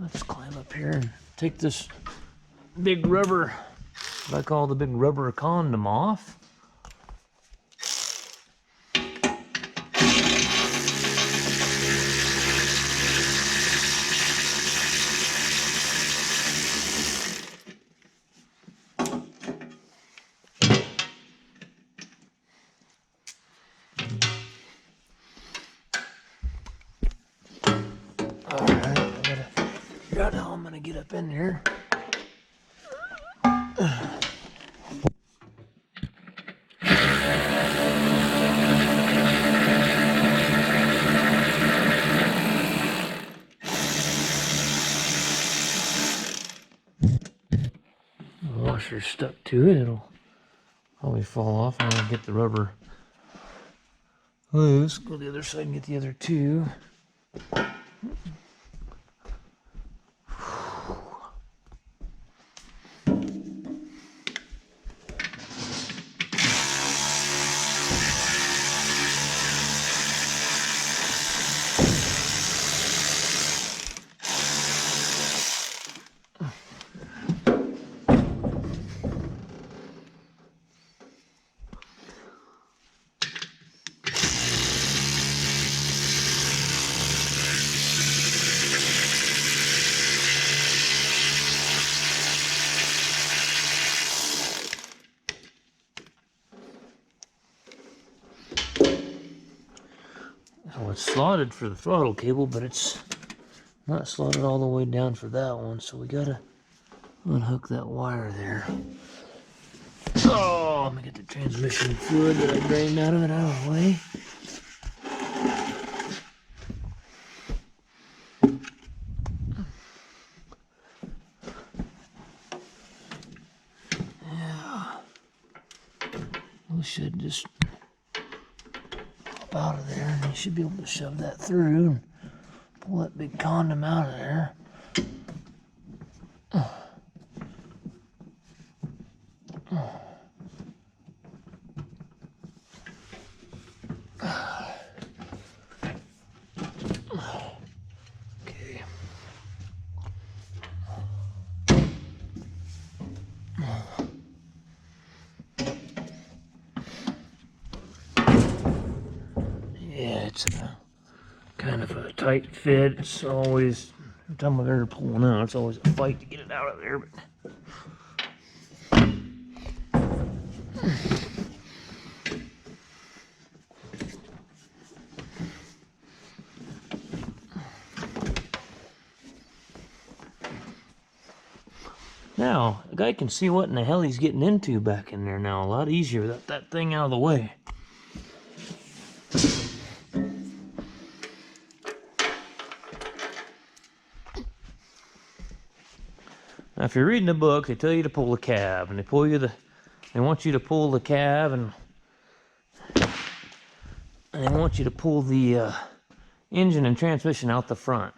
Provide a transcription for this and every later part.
Let's climb up here and take this big rubber, what I call the big rubber condom off. How I'm gonna get up in there. The washer's stuck to it. It'll probably fall off and I'll get the rubber loose. Go to the other side and get the other two. So it's slotted for the throttle cable, but it's not slotted all the way down for that one, so we gotta unhook that wire there. Oh, let me get the transmission fluid that I drained out of it out of the way. Yeah, we should just pop out of there, and you should be able to shove that through and pull that big condom out of there. Okay. Yeah, it's kind of a tight fit. It's always, every time I've ever pulling out, it's always a fight to get it out of there. But now, a guy can see what in the hell he's getting into back in there now. A lot easier without that thing out of the way. Now, if you're reading a book, they tell you to pull the cab, and they want you to pull the cab, and they want you to pull the engine and transmission out the front,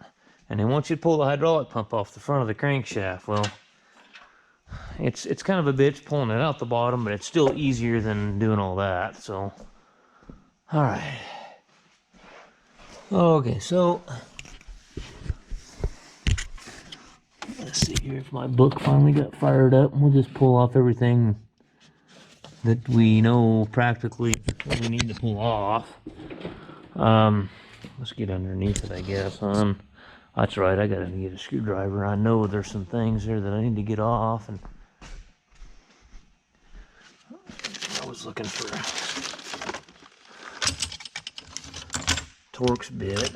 and they want you to pull the hydraulic pump off the front of the crankshaft. Well, it's kind of a bitch pulling it out the bottom, but it's still easier than doing all that. So, all right. Okay, so let's see here if my book finally got fired up. We'll just pull off everything that we know practically what we need to pull off. Let's get underneath it, I guess. That's right, I gotta get a screwdriver. I know there's some things there that I need to get off, and I was looking for a Torx bit,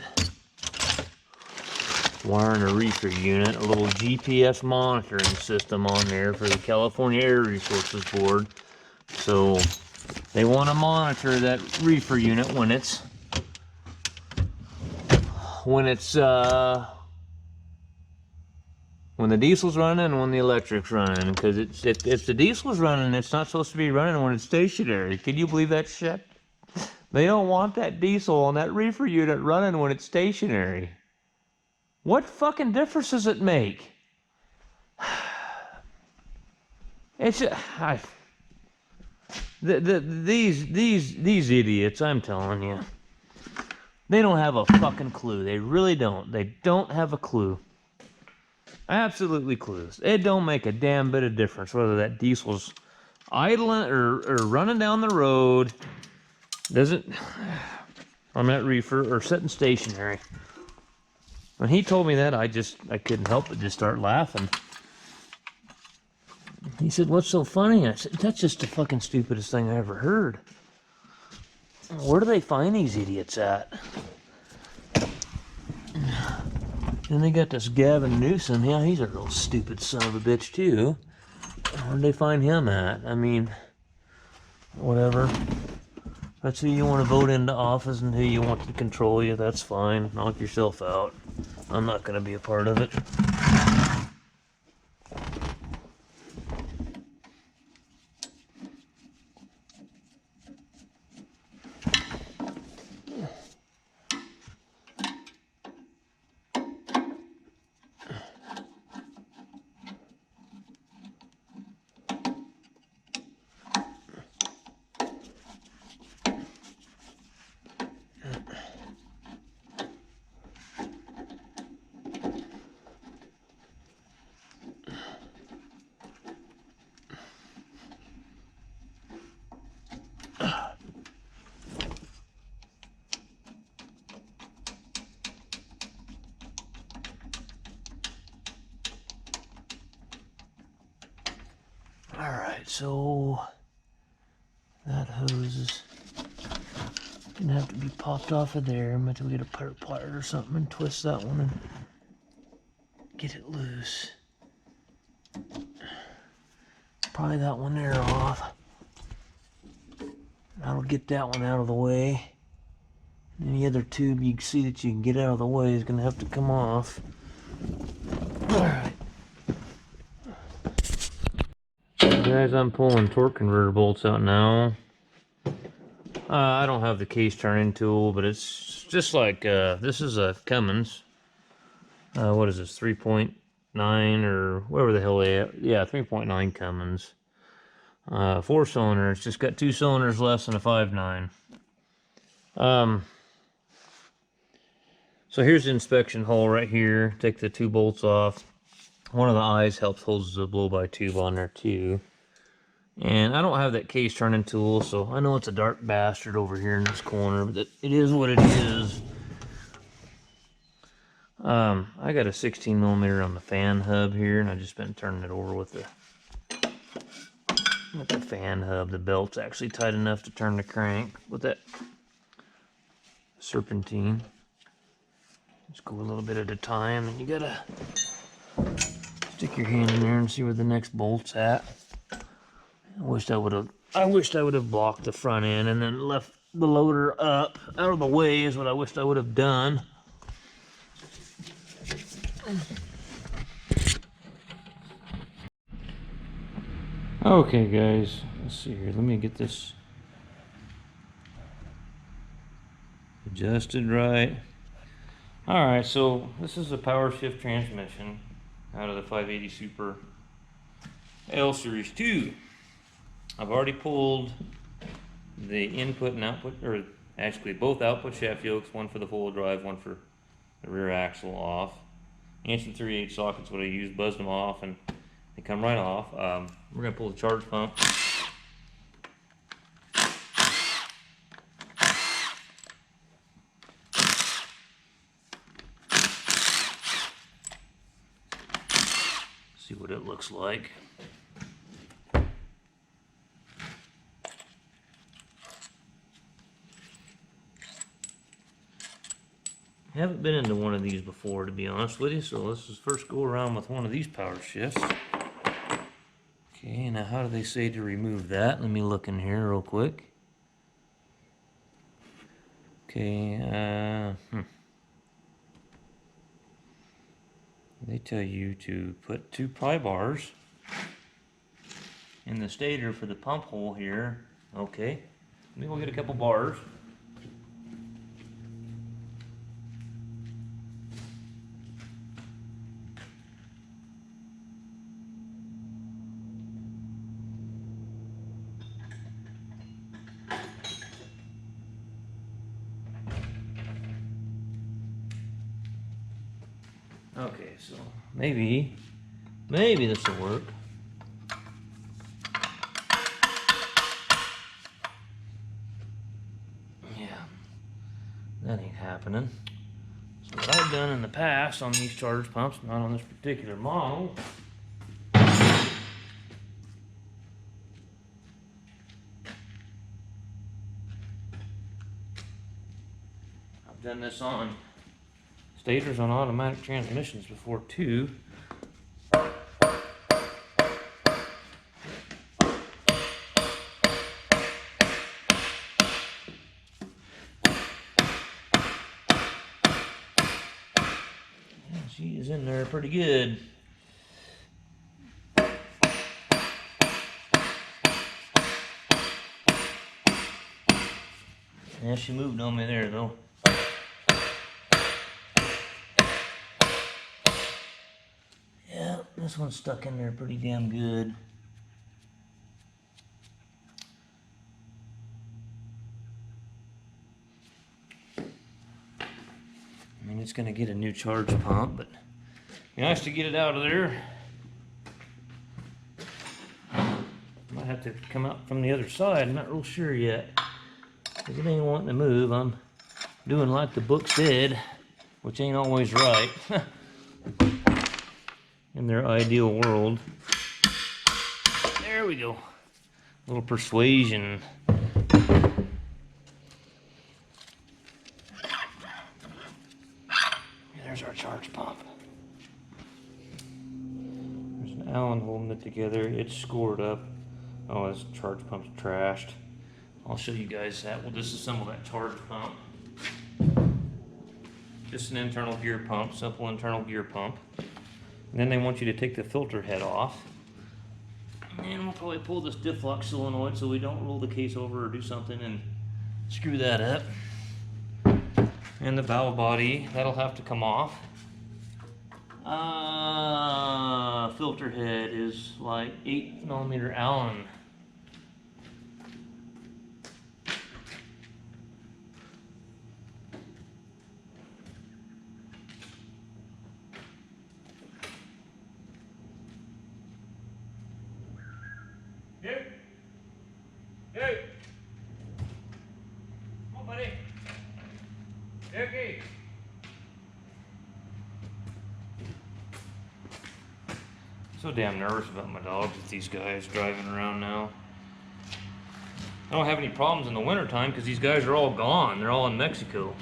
wiring a reefer unit, a little GPS monitoring system on there for the California Air Resources Board. So they want to monitor that reefer unit when the diesel's running and when the electric's running, because if the diesel's running, it's not supposed to be running when it's stationary. Can you believe that shit? They don't want that diesel on that reefer unit running when it's stationary. What fucking difference does it make? It's these idiots, I'm telling you. They don't have a fucking clue. They really don't. They don't have a clue. Absolutely clueless. It don't make a damn bit of difference whether that diesel's idling or running down the road. Doesn't on that reefer or sitting stationary. When he told me that, I couldn't help but just start laughing. He said, "What's so funny?" I said, "That's just the fucking stupidest thing I ever heard. Where do they find these idiots at?" Then they got this Gavin Newsom. Yeah, he's a real stupid son of a bitch too. Where'd they find him at? I mean, whatever. That's who you want to vote into office and who you want to control you. That's fine. Knock yourself out. I'm not going to be a part of it. Alright, so that hose is gonna have to be popped off of there. I'm going to get a plier or something and twist that one and get it loose. Pry that one there off. That'll get that one out of the way. Any other tube you can see that you can get out of the way is gonna have to come off. Alright. Guys, I'm pulling torque converter bolts out now. I don't have the case turning tool, but it's just like, this is a Cummins. What is this, 3.9 or whatever the hell they are. Yeah, 3.9 Cummins. 4-cylinder. It's just got 2 cylinders less than a 5.9. So here's the inspection hole right here. Take the 2 bolts off. One of the eyes helps holds the blow-by tube on there too. And I don't have that case turning tool, so I know it's a dark bastard over here in this corner, but it is what it is. I got a 16mm on the fan hub here, and I've just been turning it over with the fan hub. The belt's actually tight enough to turn the crank with that serpentine. Just go a little bit at a time, and you gotta stick your hand in there and see where the next bolt's at. I wished I would have blocked the front end and then left the loader up out of the way is what I wished I would have done. Okay guys, let's see here. Let me get this adjusted right. Alright, so this is a power shift transmission out of the 580 Super L Series 2. I've already pulled the input and output, or actually both output shaft yokes, one for the full drive, one for the rear axle, off. Anshin 3/8 sockets, what I used, buzzed them off, and they come right off. We're going to pull the charge pump. See what it looks like. I haven't been into one of these before, to be honest with you, so let's just first go around with one of these power shifts. Okay, now how do they say to remove that? Let me look in here real quick. Okay, they tell you to put 2 pry bars in the stator for the pump hole here. Okay, let me go get a couple bars. Okay, so maybe this will work. Yeah, that ain't happening. So what I've done in the past on these charge pumps, not on this particular model, I've done this on stators on automatic transmissions before too. She is in there pretty good. Yeah, she moved on me there though. Yeah, this one's stuck in there pretty damn good. I mean, it's gonna get a new charge pump, but it'd be nice to get it out of there. Might have to come out from the other side. I'm not real sure yet, because it ain't wanting to move. I'm doing like the book said, which ain't always right in their ideal world. There we go. A little persuasion. There's our charge pump. There's an Allen holding it together. It's scored up. Oh, this charge pump's trashed. I'll show you guys that. We'll disassemble that charge pump. Just an internal gear pump, simple internal gear pump. And then they want you to take the filter head off. And we'll probably pull this diff lock solenoid so we don't roll the case over or do something and screw that up. And the valve body, that'll have to come off. Filter head is like 8mm Allen. Here. Hey. Come on, buddy. Okay. So damn nervous about my dogs with these guys driving around now. I don't have any problems in the wintertime because these guys are all gone. They're all in Mexico.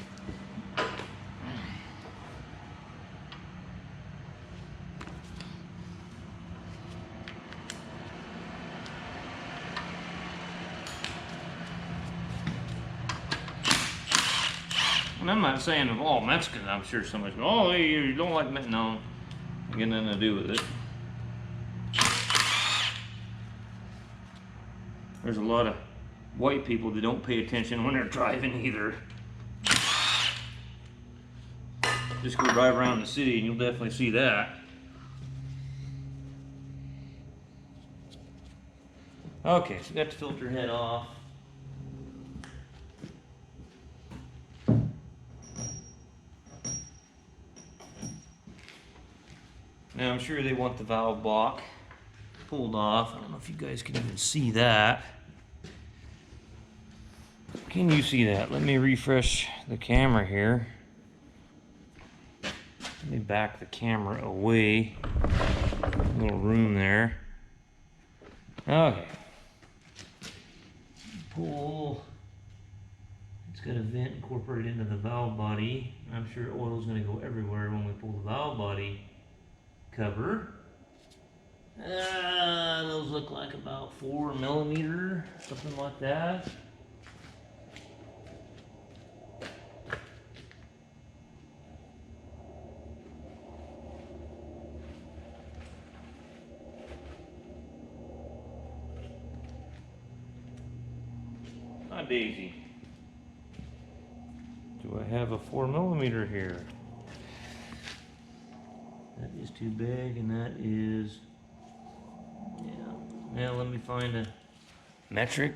And I'm not saying of all Mexicans, I'm sure somebody's going, oh, hey, you don't like Mexican. No, I got nothing to do with it. There's a lot of white people that don't pay attention when they're driving either. Just go drive around the city and you'll definitely see that. Okay, so we got the filter head off. Now I'm sure they want the valve block pulled off. I don't know if you guys can even see that. Can you see that? Let me refresh the camera here. Let me back the camera away. A little room there. Okay. Pull. It's got a vent incorporated into the valve body. I'm sure oil is going to go everywhere when we pull the valve body cover. Those look like about 4mm, something like that. Hi, Daisy. Do I have a 4mm here? That is too big, and that is, yeah. Now let me find a metric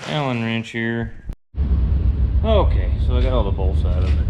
Allen wrench here. Okay, so I got all the bolts out of it.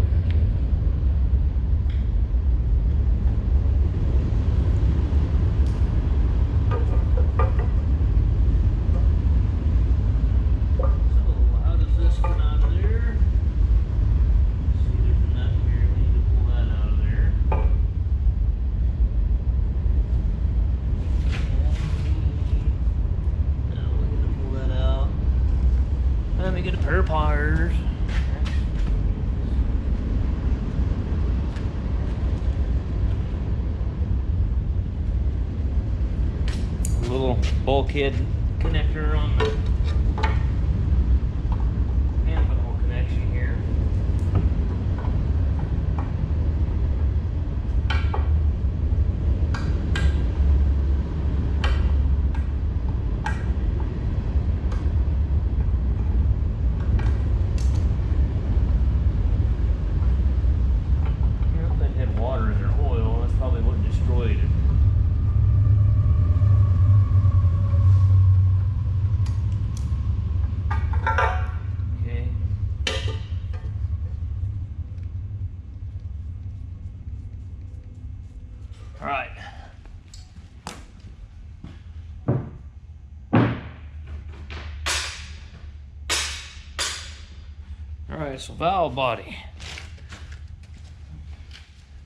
little bulkhead connector on the manhole connection here. If they had water in their oil, that's probably what destroyed it. All right. All right, so valve body.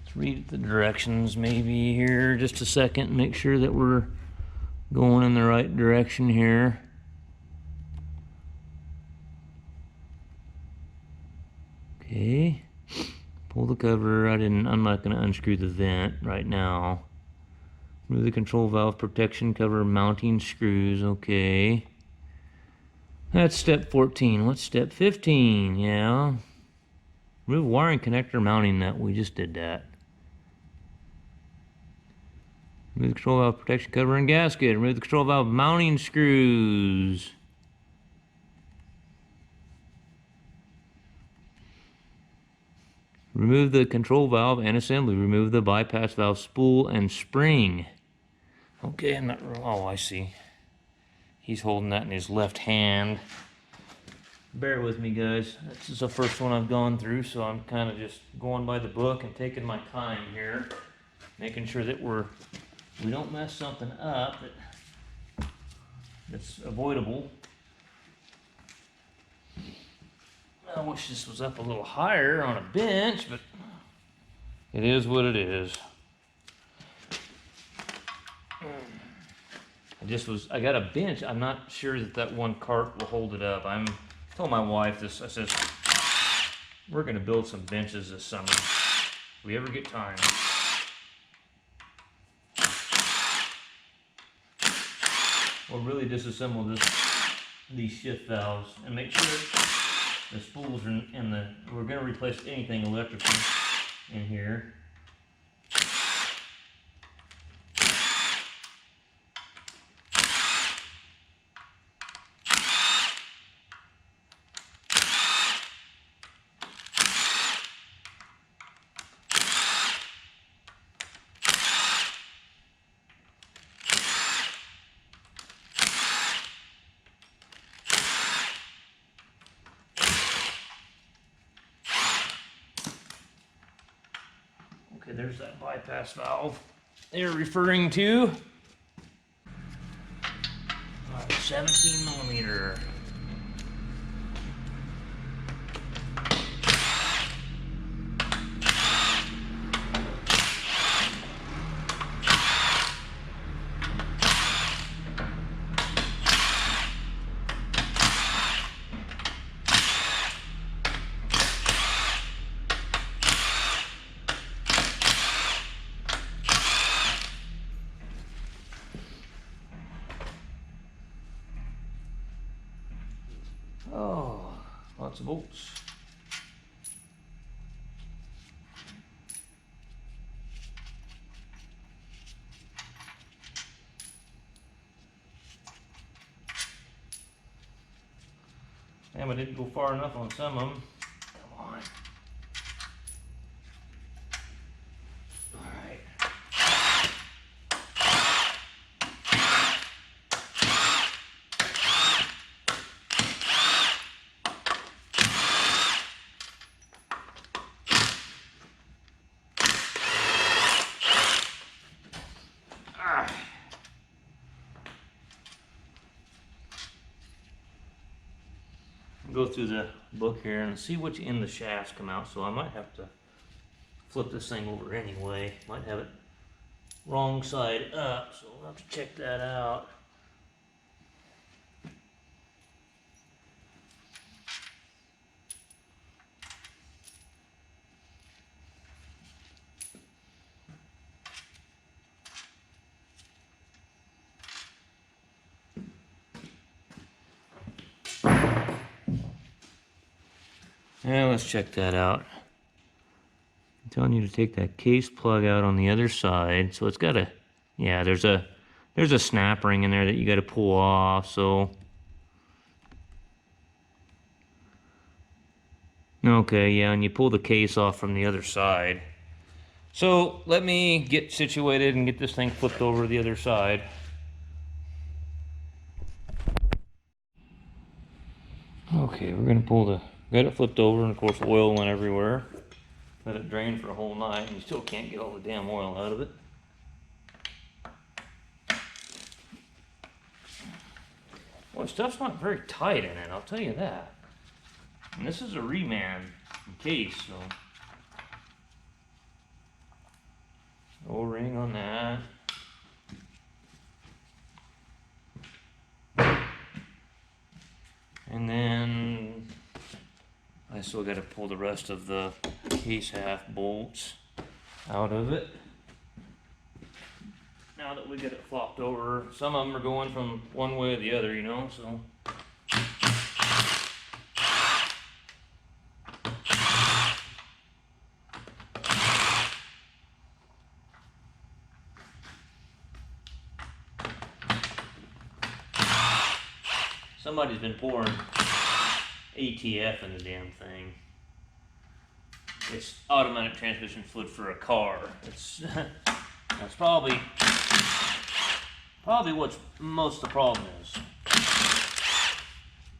Let's read the directions maybe here just a second, make sure that we're going in the right direction here. Okay. Pull the cover. I'm not going to unscrew the vent right now. Remove the control valve protection cover mounting screws. Okay. That's step 14. What's step 15? Yeah. Remove wiring connector mounting nut. We just did that. Remove the control valve protection cover and gasket. Remove the control valve mounting screws. Remove the control valve and assembly. Remove the bypass valve spool and spring. Okay, I'm not. Oh, I see. He's holding that in his left hand. Bear with me, guys. This is the first one I've gone through, so I'm kind of just going by the book and taking my time here, making sure that we don't mess something up that's avoidable. I wish this was up a little higher on a bench, but it is what it is. I got a bench. I'm not sure that one cart will hold it up. I told my wife this. I says, we're gonna build some benches this summer. If we ever get time. We'll really disassemble these shift valves and make sure the spools are we're gonna replace anything electrical in here. Okay, there's that bypass valve they're referring to. 17 millimeter. Oh, lots of bolts. Damn, I didn't go far enough on some of them. Come on. Go through the book here and see which end the shafts come out, so I might have to flip this thing over anyway. Might have it wrong side up, so we'll have to check that out. Now let's check that out. I'm telling you to take that case plug out on the other side. So it's got a, yeah, there's a snap ring in there that you got to pull off. So, okay, yeah, and you pull the case off from the other side. So let me get situated and get this thing flipped over to the other side. Okay, we're gonna got it flipped over, and of course oil went everywhere. Let it drain for a whole night, and you still can't get all the damn oil out of it. Well, stuff's not very tight in it, I'll tell you that. And this is a reman case, so. O-ring on that. And then I still got to pull the rest of the case half bolts out of it. Now that we get it flopped over, some of them are going from one way or the other, you know, so. Somebody's been pouring ATF in the damn thing. It's automatic transmission fluid for a car. That's probably what's most the problem is.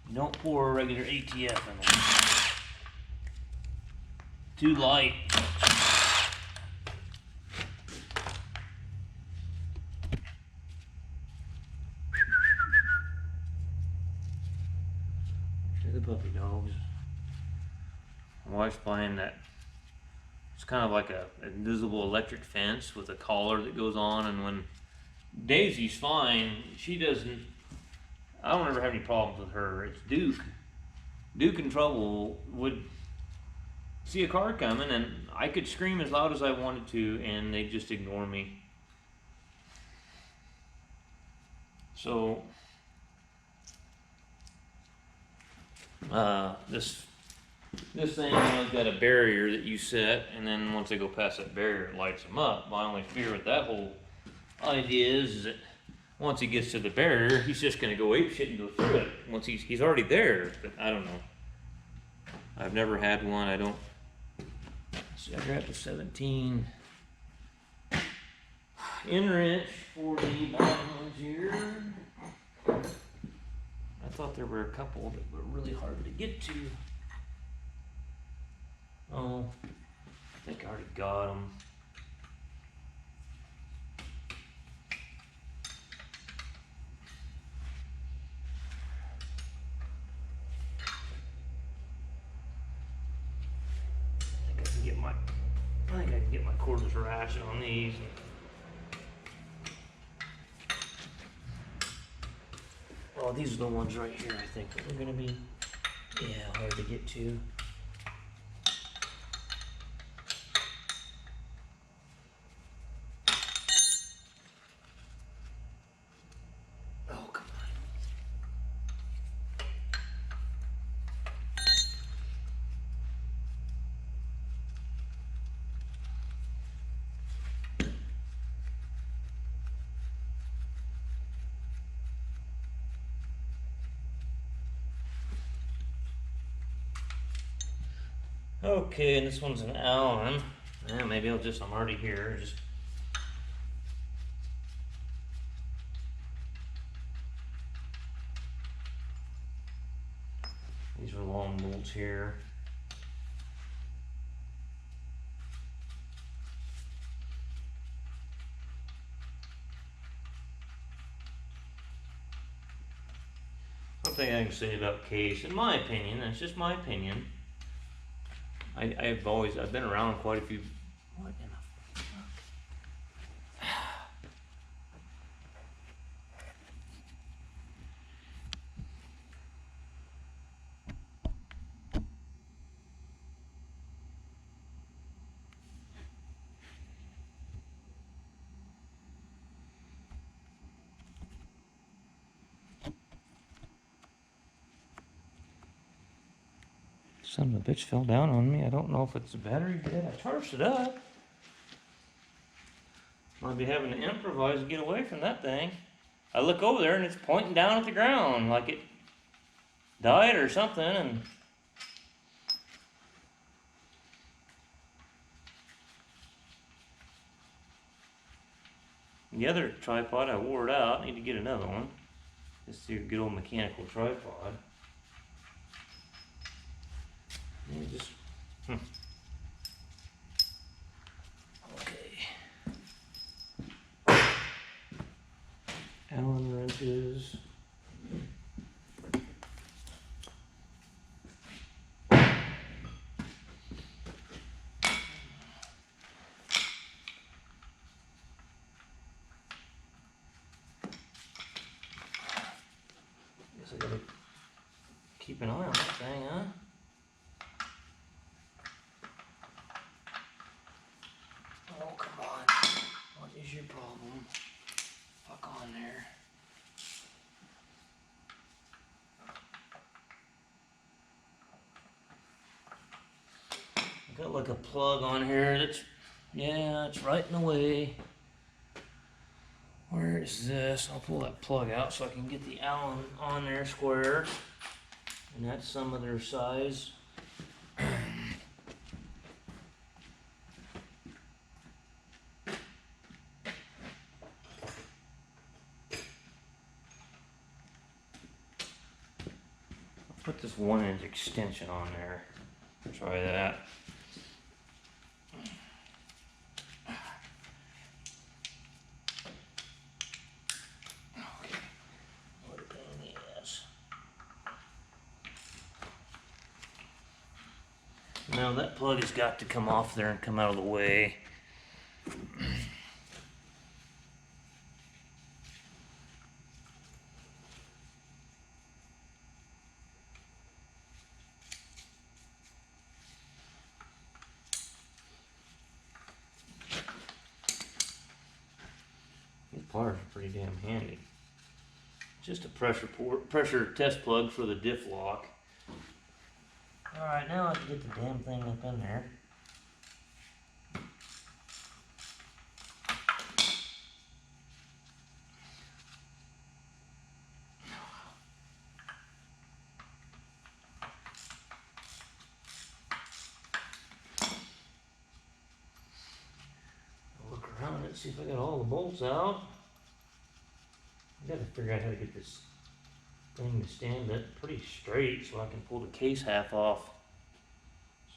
You don't pour regular ATF in there. Too light. The puppy dogs. My wife's buying that. It's kind of like a invisible electric fence with a collar that goes on, and when Daisy's fine, she doesn't. I don't ever have any problems with her. It's Duke. Duke in trouble would see a car coming, and I could scream as loud as I wanted to, and they'd just ignore me. So this thing has got a barrier that you set, and then once they go past that barrier, it lights them up. My only fear with that whole idea is that once he gets to the barrier, he's just going to go ape shit and go through it. Once he's already there, but I don't know. I've never had one. I don't. See, I grabbed a 17 inner inch for the bottom ones here. I thought there were a couple that were really hard to get to. Oh, I think I already got them. I think I can get my cordless ration on these. Oh, these are the ones right here, I think, that are going to be, yeah, hard to get to. Oh, come on. Okay, and this one's an Allen. Yeah, maybe I'm already here. These are long bolts here. Something I can say about case, in my opinion, that's just my opinion. I've been around quite a few. What in the fuck? Son of a bitch fell down on me. I don't know if it's the battery dead. I charged it up. Might be having to improvise to get away from that thing. I look over there and it's pointing down at the ground like it died or something, and the other tripod I wore it out. Need to get another one. Just a good old mechanical tripod. And just okay. Allen wrenches. Guess I gotta keep an eye on that thing, huh? Oh, come on. What is your problem? Fuck on there. Got like a plug on here that's, yeah, it's right in the way. Where is this? I'll pull that plug out so I can get the Allen on there square. And that's some of their size. I'll put this 1-inch extension on there. Try that. Now that plug has got to come off there and come out of the way. These pliers are pretty damn handy. Just a pressure test plug for the diff lock. Alright, now I can get the damn thing up in there. I'll look around it, see if I got all the bolts out. I gotta figure out how to get this thing to stand up pretty straight so I can pull the case half off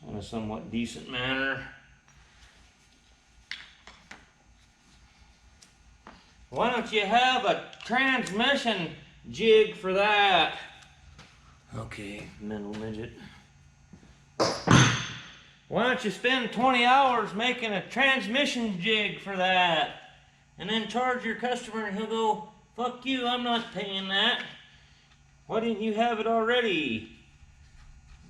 in a somewhat decent manner. Why don't you have a transmission jig for that? Okay, mental midget. Why don't you spend 20 hours making a transmission jig for that? And then charge your customer and he'll go, fuck you, I'm not paying that. Why didn't you have it already?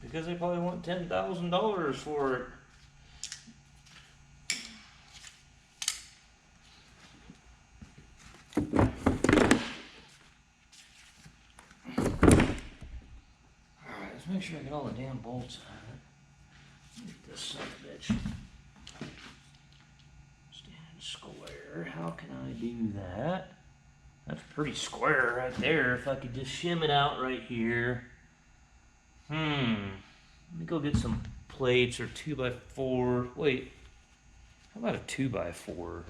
Because they probably want $10,000 for it. Alright, let's make sure I get all the damn bolts out of it. Get this son of a bitch. Stand square. How can I do that? That's pretty square right there. If I could just shim it out right here. Let me go get some plates or 2x4. Wait, how about a 2x4?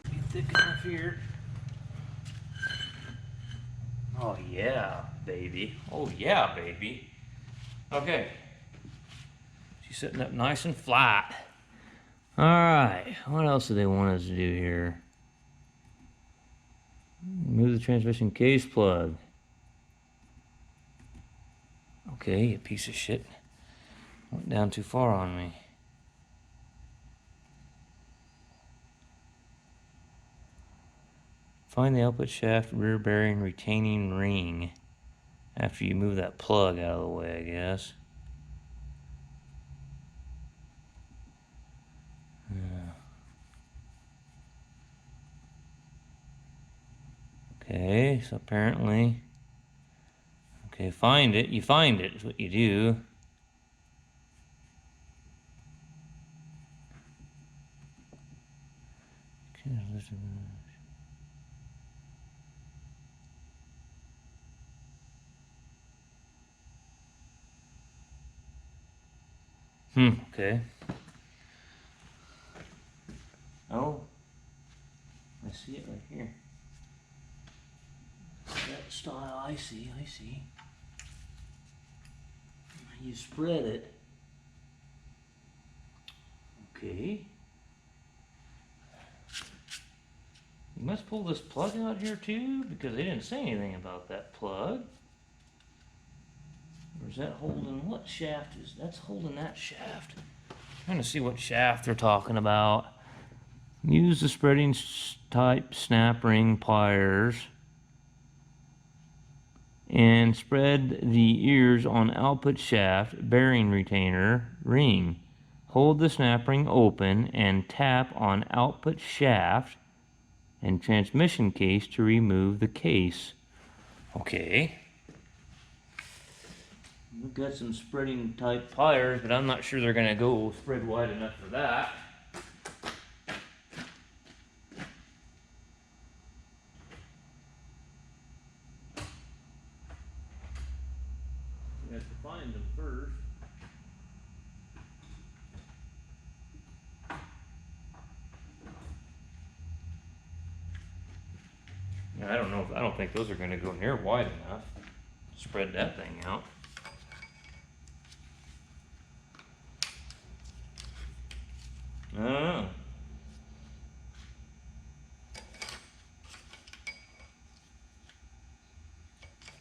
Be thick enough here. Oh yeah, baby. Oh yeah, baby. Okay. She's sitting up nice and flat. All right, what else do they want us to do here? Move the transmission case plug. Okay, you piece of shit. Went down too far on me. Find the output shaft rear bearing retaining ring after you move that plug out of the way, I guess. Okay, so apparently, okay, find it. You find it is what you do. Okay. Oh, I see it right here. That style, I see. You spread it. Okay. You must pull this plug out here too, because they didn't say anything about that plug. Or is that holding, what shaft is, that's holding that shaft. I'm trying to see what shaft they're talking about. Use the spreading type snap ring pliers and spread the ears on output shaft bearing retainer ring. Hold the snap ring open and tap on output shaft and transmission case to remove the case. Okay. We've got some spreading type pliers, but I'm not sure they're gonna go spread wide enough for that. We have to find them first. Yeah, I don't think those are gonna go near wide enough to spread that thing out. I don't know.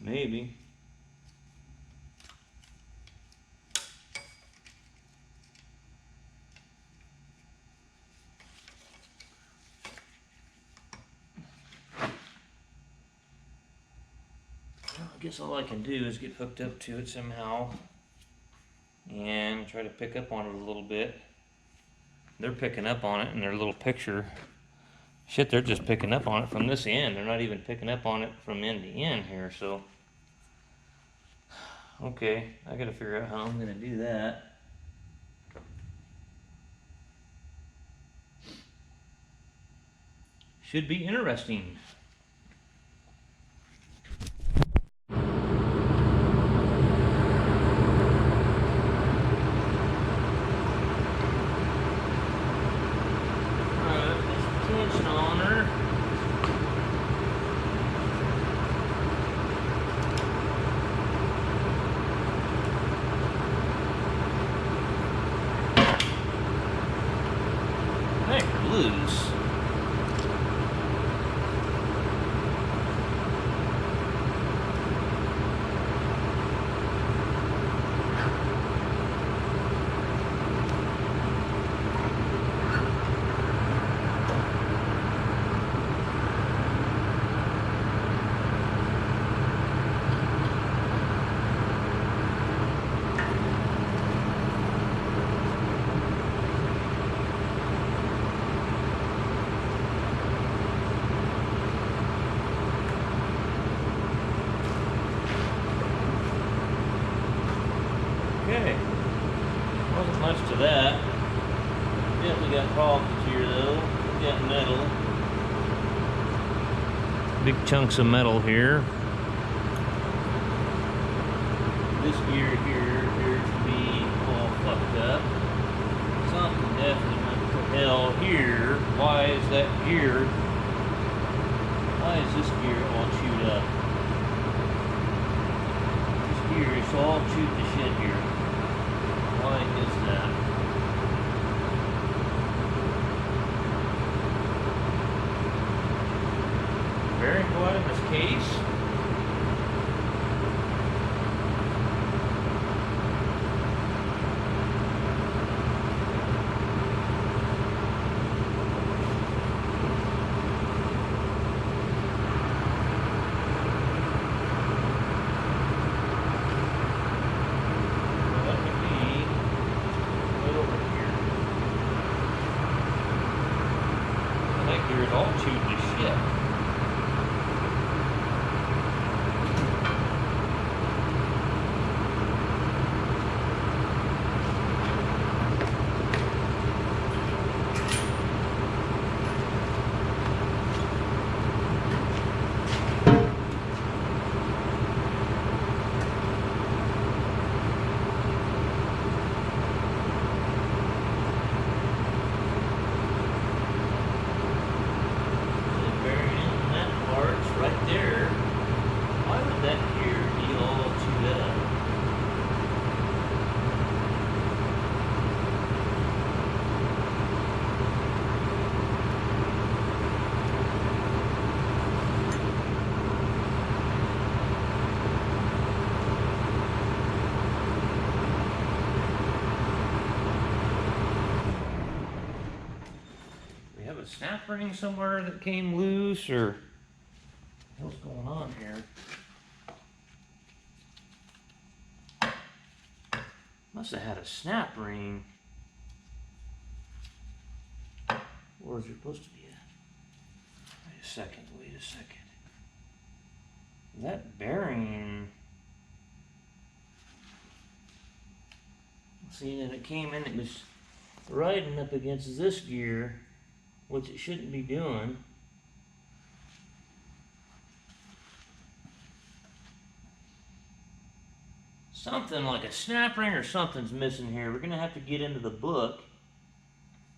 Maybe. Well, I guess all I can do is get hooked up to it somehow and try to pick up on it a little bit. They're picking up on it in their little picture. Shit, they're just picking up on it from this end. They're not even picking up on it from end to end here, so. Okay, I gotta figure out how I'm gonna do that. Should be interesting. Tension on her. Hey, loose. Okay, wasn't much to that. Definitely got problems here though. We got metal. Big chunks of metal here. This gear here appears to be all fucked up. Something definitely went to hell here. Why is that gear? Why is this gear all chewed up? This gear is all chewed to shit here. Why is that? Bearing go out in this case. It's all chewed to shit. snap ring somewhere that came loose, or what's going on here? Must have had a snap ring. Or is there supposed to be a... Wait a second, wait a second. That bearing... See, then it came in, it was riding up against this gear, which it shouldn't be doing. Something like a snap ring or something's missing here. We're gonna have to get into the book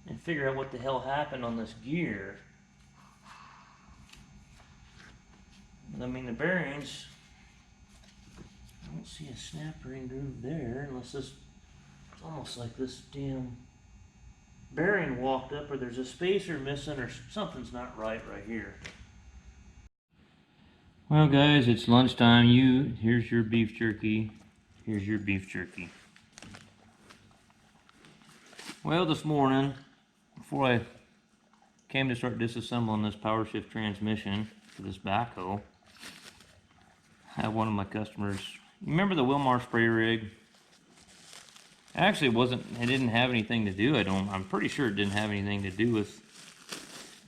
and figure out what the hell happened on this gear. I mean, the bearings, I don't see a snap ring groove there, unless this, it's almost like this damn bearing walked up, or there's a spacer missing, or something's not right here. Well guys, it's lunchtime. Here's your beef jerky. Here's your beef jerky. Well, this morning, before I came to start disassembling this powershift transmission for this backhoe, I had one of my customers, you remember the Wilmar spray rig? Actually, it didn't have anything to do, I'm pretty sure it didn't have anything to do with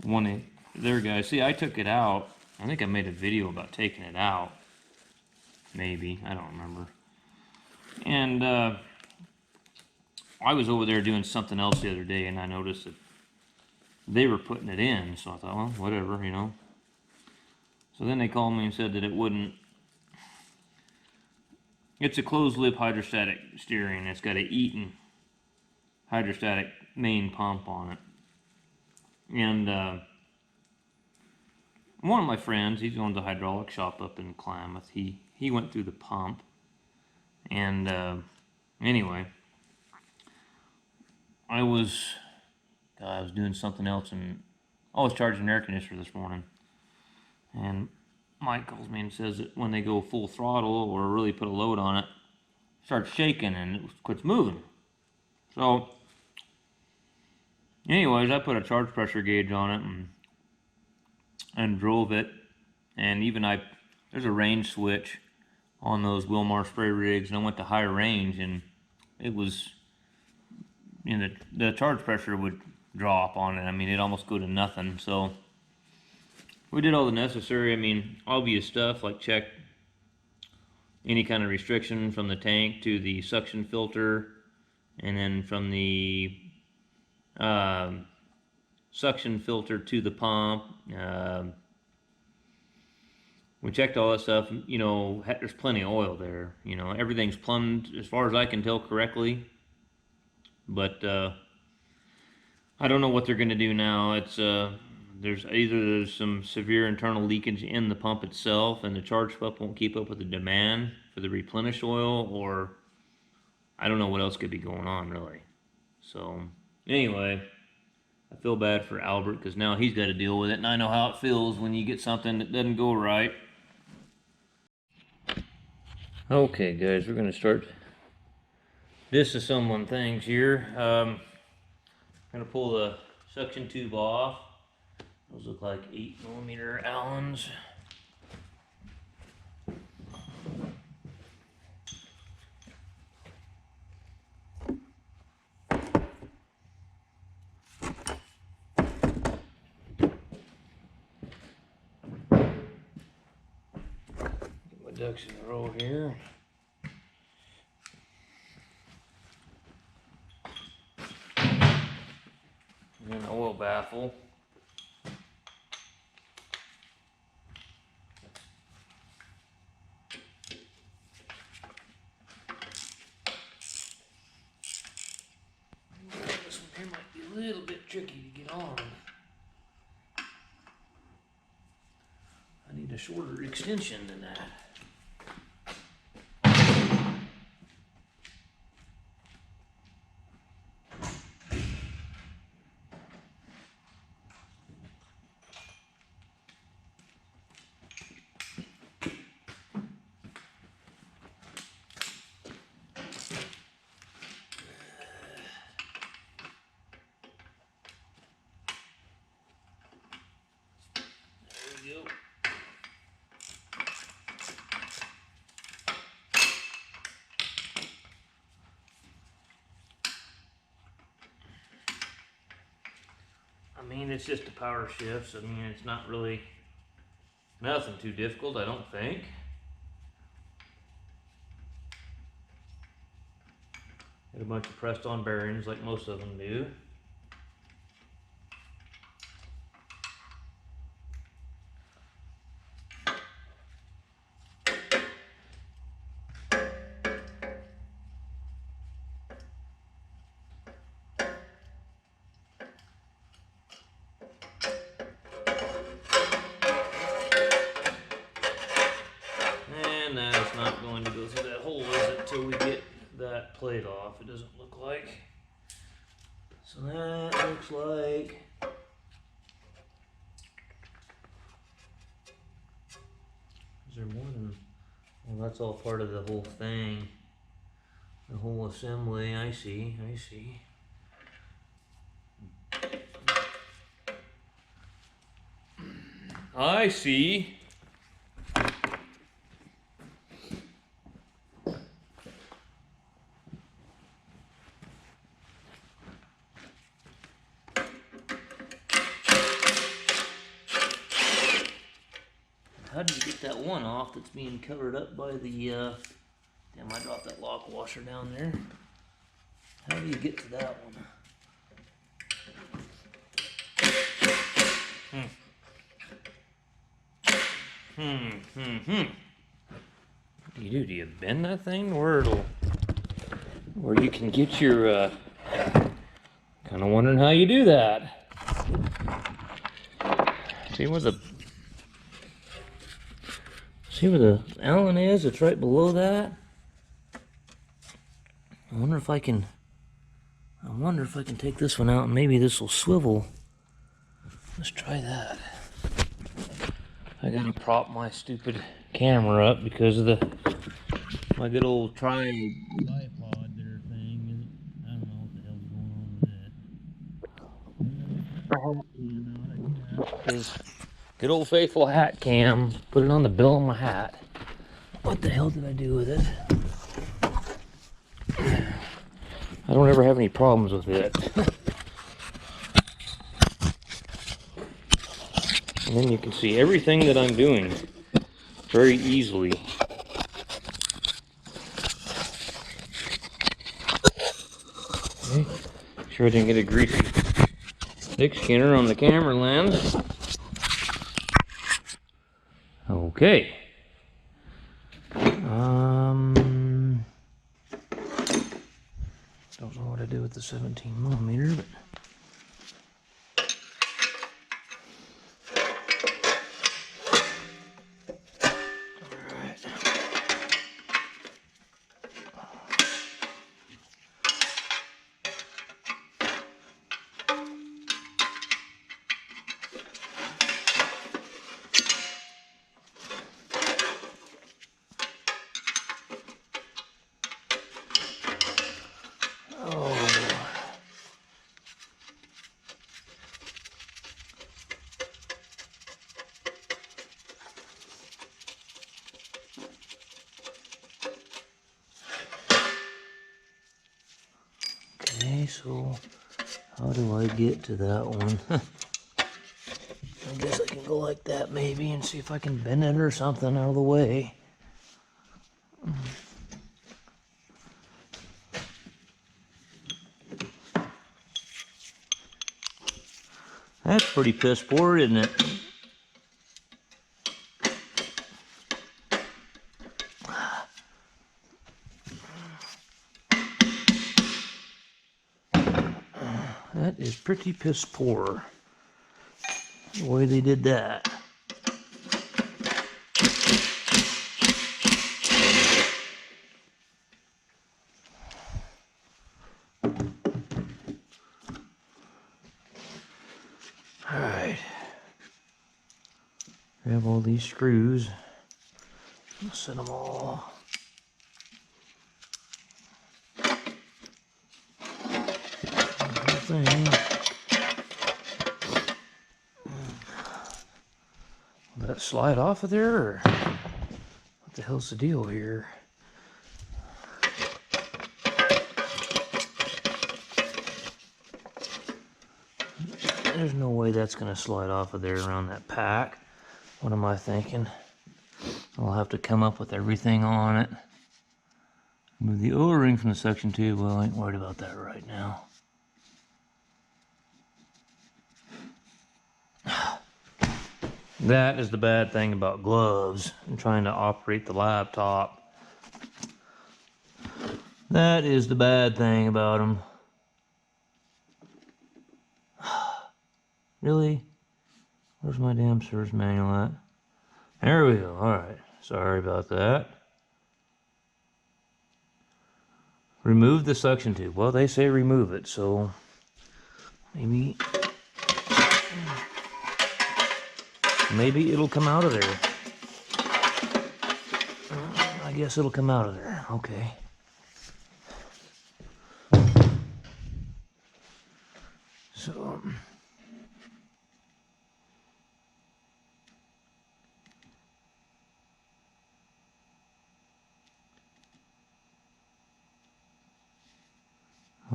one of their guys. See, I took it out. I think I made a video about taking it out. Maybe, I don't remember. And I was over there doing something else the other day, and I noticed that they were putting it in, so I thought, well, whatever, you know. So then they called me and said that it wouldn't. It's a closed lip hydrostatic steering. It's got a Eaton hydrostatic main pump on it. And one of my friends, he's owns a hydraulic shop up in Klamath. He went through the pump. And anyway, I was doing something else, and I was charging an air conditioner this morning. And Mike calls me and says that when they go full throttle or really put a load on it, it starts shaking and it quits moving. So, anyways, I put a charge pressure gauge on it and drove it. And even there's a range switch on those Wilmar spray rigs, and I went to higher range, and it was, you know, the charge pressure would drop on it. I mean, it'd almost go to nothing. So we did all the necessary, I mean, obvious stuff, like check any kind of restriction from the tank to the suction filter, and then from the suction filter to the pump. We checked all that stuff. You know, there's plenty of oil there. You know, everything's plumbed as far as I can tell correctly. But I don't know what they're going to do now. It's there's some severe internal leakage in the pump itself, and the charge pump won't keep up with the demand for the replenished oil, or I don't know what else could be going on really. So anyway, I feel bad for Albert, because now he's got to deal with it, and I know how it feels when you get something that doesn't go right. Okay guys, we're going to start disassembling things here. I'm going to pull the suction tube off. Those look like 8mm Allens. Get my ducks in a row here. And then the oil baffle. This one here might be a little bit tricky to get on. I need a shorter extension than that. mean, it's just a power shift. So, I mean, it's not really nothing too difficult, I don't think. Got a bunch of pressed on bearings like most of them do. And that's not going to go through that hole, is it, till we get that plate off? It doesn't look like. So that looks like is there more than, well, that's all part of the whole thing, the whole assembly. I see. I see. How do you get that one off that's being covered up by the, damn, I dropped that lock washer down there. How do you get to that one? What do you do? Do you bend that thing where you can get your, kind of wondering how you do that. See where the Allen is? It's right below that. I wonder if I can take this one out and maybe this will swivel. Let's try that. I gotta prop my stupid camera up because of my good old tripod there thing. I don't know what the hell's going on with it. Good old faithful hat cam. Put it on the bill of my hat. What the hell did I do with it? I don't ever have any problems with it. And then you can see everything that I'm doing very easily. Okay. Sure I didn't get a greasy dick skinner on the camera lens. Okay. Don't know what I do with the 17mm, but okay, so how do I get to that one? I guess I can go like that maybe and see if I can bend it or something out of the way. That's pretty piss poor, isn't it? That is pretty piss poor, the way they did that. Alright. Grab all these screws. Set them all. Thing. Will that slide off of there, or what the hell's the deal here? There's no way that's gonna slide off of there around that pack. What am I thinking? I'll have to come up with everything on it. Move the O-ring from the suction tube. Well, I ain't worried about that right now. That is the bad thing about gloves and trying to operate the laptop. That is the bad thing about them. Really? Where's my damn service manual at? There we go. Alright. Sorry about that. Remove the suction tube. Well, they say remove it, so maybe it'll come out of there. I guess it'll come out of there. Okay. So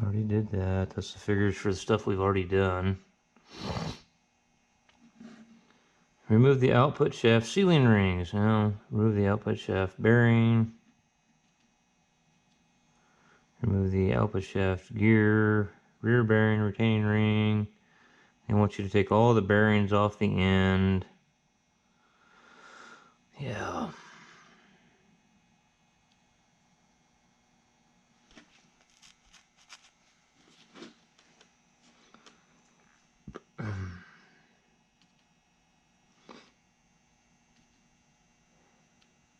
already did that. That's the figures for the stuff we've already done. Remove the output shaft sealing rings. Now, remove the output shaft bearing. Remove the output shaft gear, rear bearing, retaining ring. They want you to take all the bearings off the end. Yeah.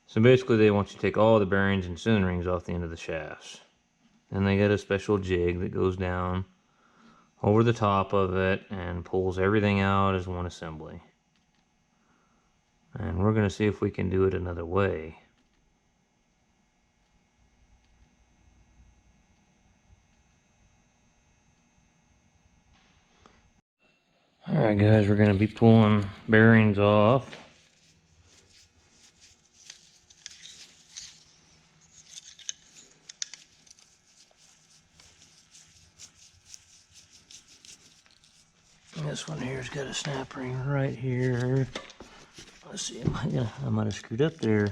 So basically they want you to take all the bearings and sealing rings off the end of the shafts. Then they get a special jig that goes down over the top of it and pulls everything out as one assembly. And we're going to see if we can do it another way. Alright guys, we're going to be pulling bearings off. This one here's got a snap ring right here. Let's see, I might have screwed up there.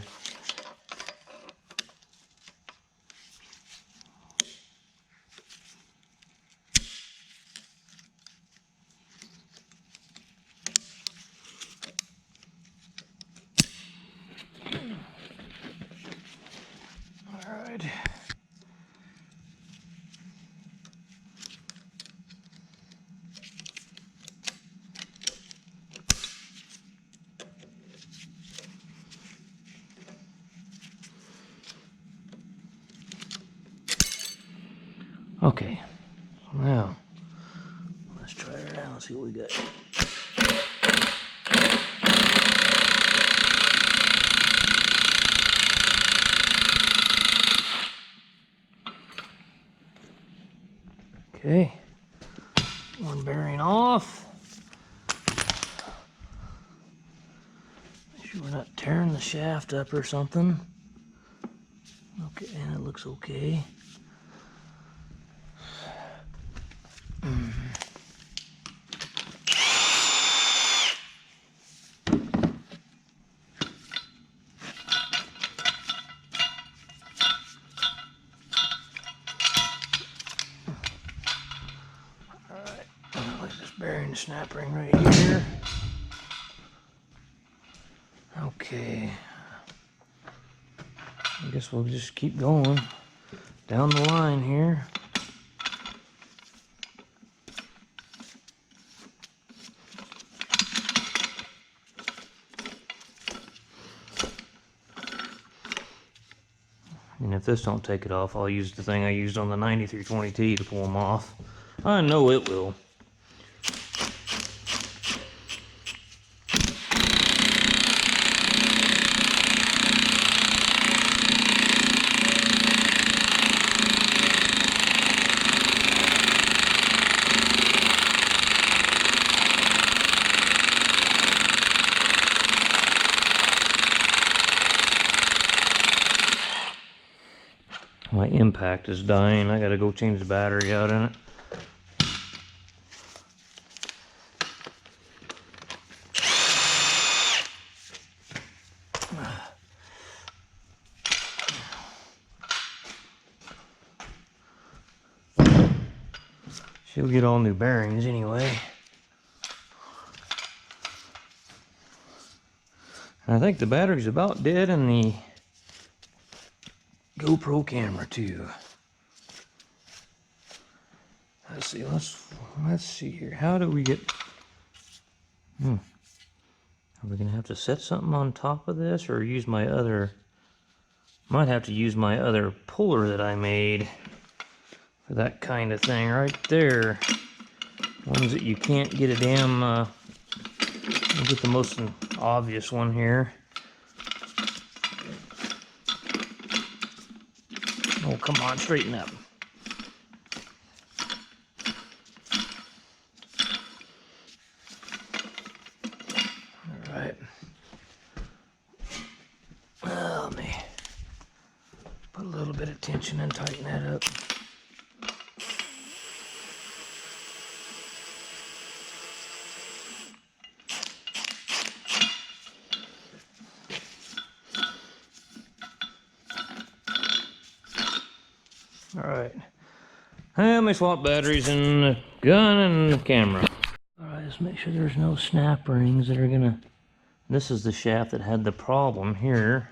Alright. Okay, now let's try it out and see what we got. Okay, one bearing off. Make sure we're not tearing the shaft up or something. Okay, and it looks okay. Bearing snap ring right here. Okay. I guess we'll just keep going down the line here. And if this don't take it off, I'll use the thing I used on the 9320T to pull them off. I know it will. My impact is dying. I gotta go change the battery out in it. She'll get all new bearings anyway. And I think the battery's about dead in the GoPro camera too. Let's see, let's see here. How do we get... Are we gonna have to set something on top of this or use my other... Might have to use my other puller that I made for that kind of thing right there. Ones that you can't get a damn... I'll get the most obvious one here. Oh, come on, straighten up. All right. Let me put a little bit of tension and tighten that up. Alright, let me swap batteries in the gun and the camera. Alright, let's make sure there's no snap rings that are gonna... This is the shaft that had the problem here.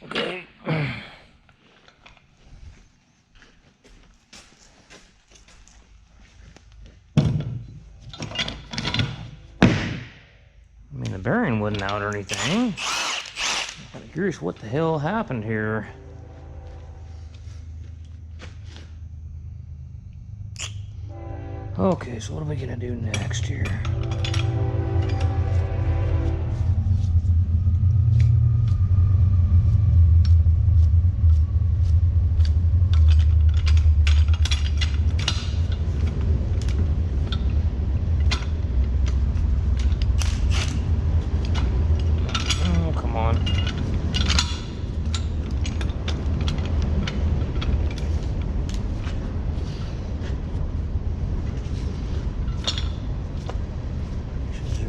Okay. I mean, the bearing wasn't out or anything. I'm curious what the hell happened here. Okay, so what are we gonna do next here?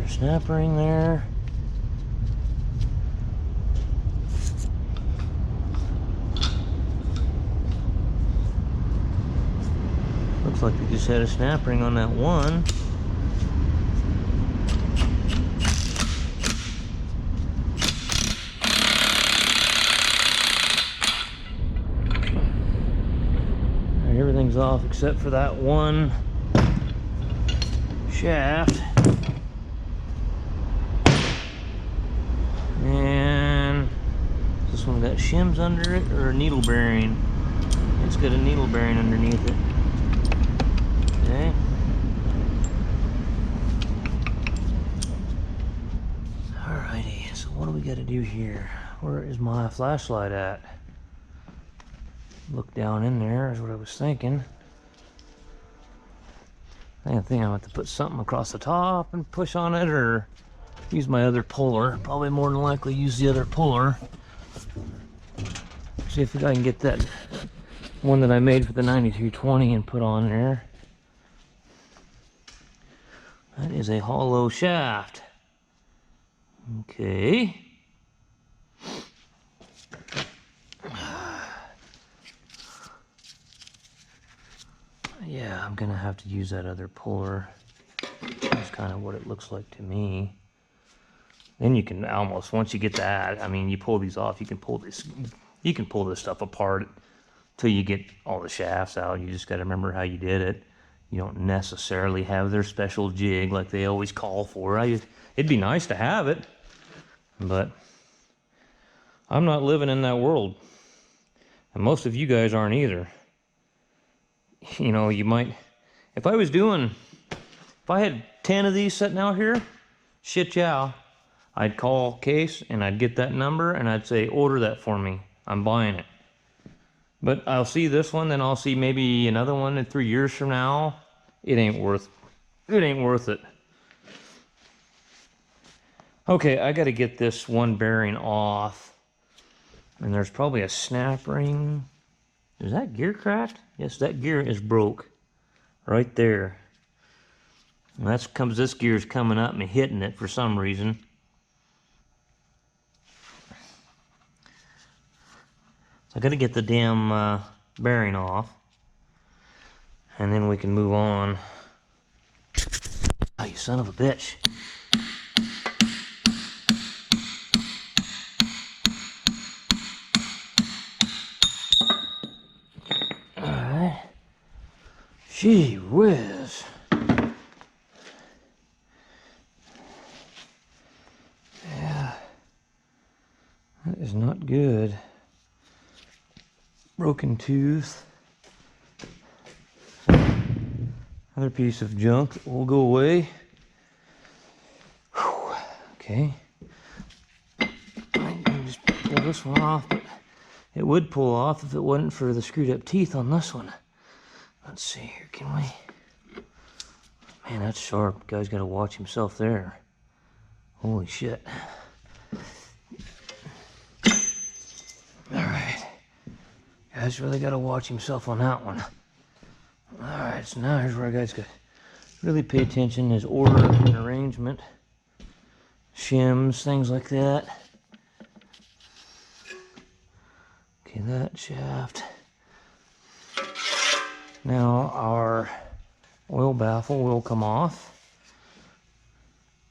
Snap ring there. Looks like we just had a snap ring on that one. Everything's off except for that one shaft. And this one got shims under it or a needle bearing? It's got a needle bearing underneath it. Okay. Alrighty, so what do we got to do here? Where is my flashlight at? Look down in there is what I was thinking. I think I'm going to have to put something across the top and push on it, or use my other puller. Probably more than likely use the other puller. See if I can get that one that I made for the 9320 and put on there. That is a hollow shaft. Okay. Yeah, I'm gonna have to use that other puller. That's kind of what it looks like to me. Then you can almost, once you get that, I mean, you pull these off, you can pull this stuff apart till you get all the shafts out. You just got to remember how you did it. You don't necessarily have their special jig like they always call for. It'd be nice to have it, but I'm not living in that world, and most of you guys aren't either. You know, you might, if I had 10 of these sitting out here, shit yeah, I'd call Case and I'd get that number and I'd say, order that for me, I'm buying it. But I'll see this one, then I'll see maybe another one in 3 years from now. It ain't worth it. Okay, I gotta get this one bearing off, and there's probably a snap ring. Is that gear cracked? Yes, that gear is broke right there. And that's comes this gear's coming up and hitting it for some reason. So I got to get the damn bearing off, and then we can move on. Oh, you son of a bitch. Alright. Gee whiz. Yeah. That is not good. Broken tooth. Another piece of junk that will go away. Whew. Okay. I can just pull this one off, but it would pull off if it wasn't for the screwed up teeth on this one. Let's see here, can we? Man, that's sharp. Guy's got to watch himself there. Holy shit. Alright. Guy's really got to watch himself on that one. Alright, so now here's where guy's got to really pay attention. His order and arrangement. Shims, things like that. Okay, that shaft. Now our oil baffle will come off.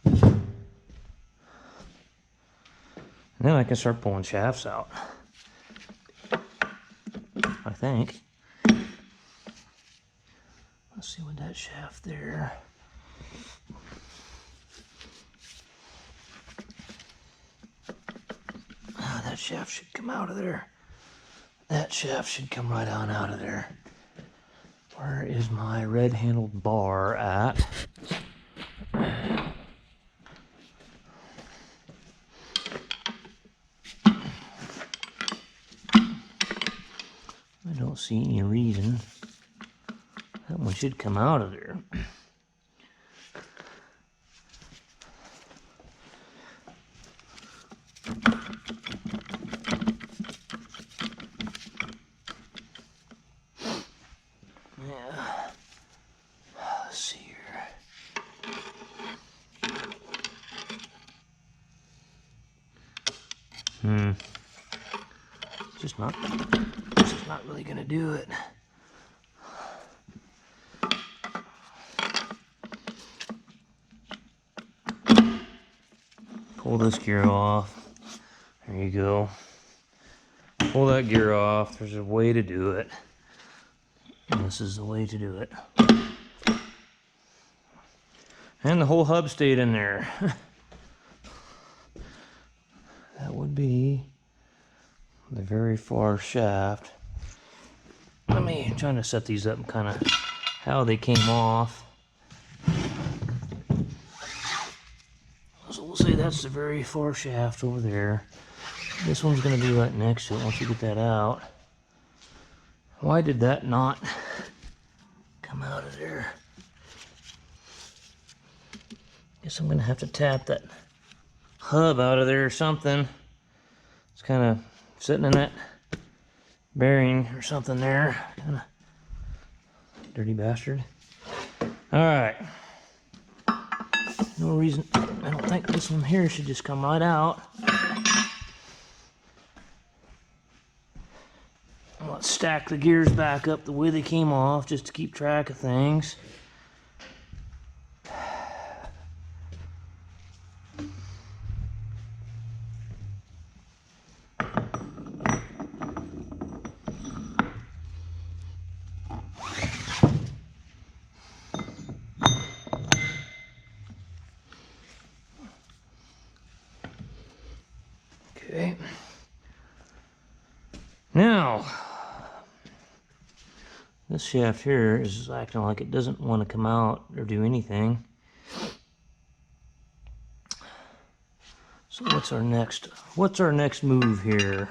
And then I can start pulling shafts out. I think. Let's see what that shaft there. Oh, that shaft should come out of there. That shaft should come right on out of there. Where is my red handled bar at? I don't see any reason. That one should come out of there. Yeah. Let's see here. Just not really gonna do it. Pull this gear off. There you go. Pull that gear off. There's a way to do it. And this is the way to do it. And the whole hub stayed in there. That would be the very far shaft. I'm trying to set these up kind of how they came off. So we'll say that's the very far shaft over there. This one's going to be right next to it once you get that out. Why did that not come out of there? Guess I'm going to have to tap that hub out of there or something. It's kind of sitting in that bearing or something there. Kind of dirty bastard. Alright. No reason, I don't think this one here should just come right out. Let's stack the gears back up the way they came off just to keep track of things. Okay. Now, this shaft here is acting like it doesn't want to come out or do anything. So what's our next move here?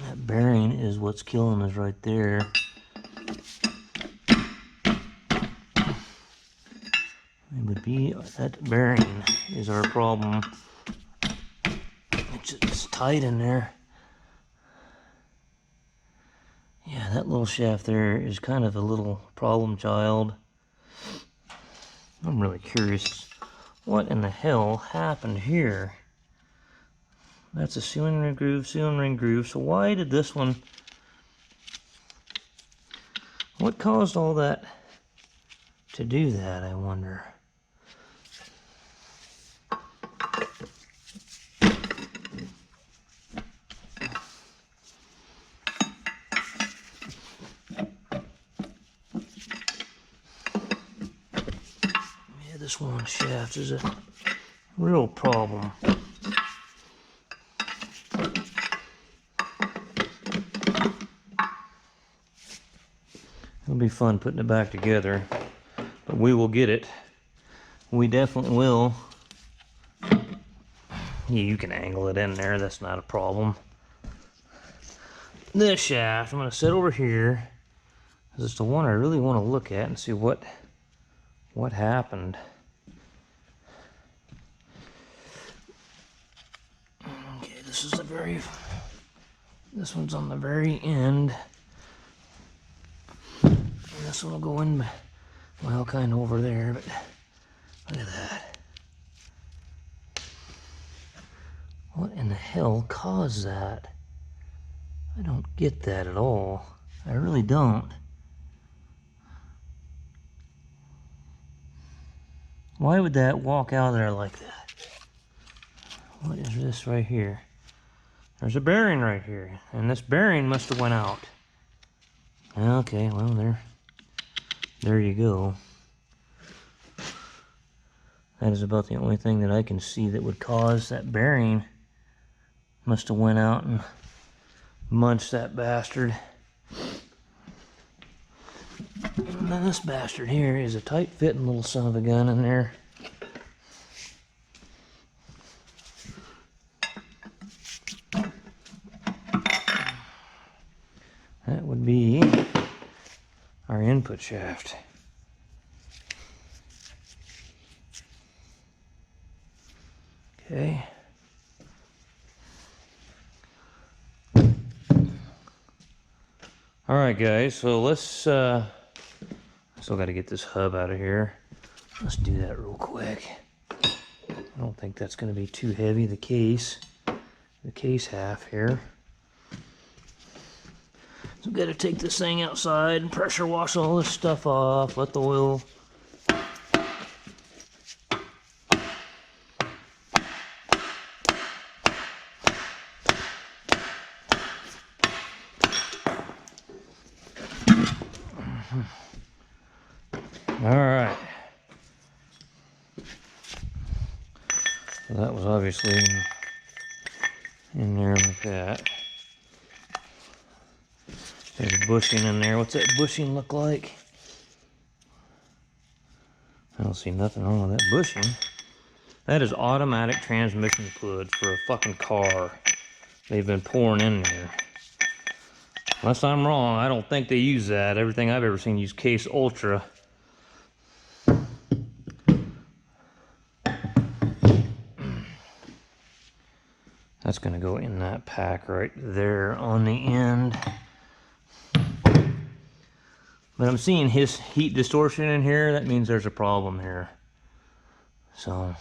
That bearing is what's killing us right there. It would be that bearing is our problem. It's tight in there. Yeah, that little shaft there is kind of a little problem child. I'm really curious what in the hell happened here. That's a sealing ring groove. So why did this one, what caused all that to do that, I wonder? Yeah, this one shaft is a real problem. It'll be fun putting it back together, but we will get it. We definitely will. Yeah, you can angle it in there, that's not a problem. This shaft, I'm going to set over here, because it's the one I really want to look at and see what happened. Okay, this one's on the very end. And this one will go in, well, kind of over there, but look at that. What in the hell caused that? I don't get that at all. I really don't. Why would that walk out of there like that? What is this right here? There's a bearing right here, and this bearing must have went out. Okay, well, there you go. That is about the only thing that I can see that would cause that bearing. Must have went out and munched that bastard. And then this bastard here is a tight fitting little son of a gun in there. That would be our input shaft. Okay. All right, guys, so let's, still got to get this hub out of here. Let's do that real quick. I don't think that's going to be too heavy, the case half here. So we've got to take this thing outside and pressure wash all this stuff off, let the oil Alright. So that was obviously in there like that. There's bushing in there. What's that bushing look like? I don't see nothing wrong with that bushing. That is automatic transmission fluid for a fucking car. They've been pouring in there. Unless I'm wrong, I don't think they use that. Everything I've ever seen use Case Ultra. That's gonna go in that pack right there on the end. But I'm seeing his heat distortion in here. That means there's a problem here. So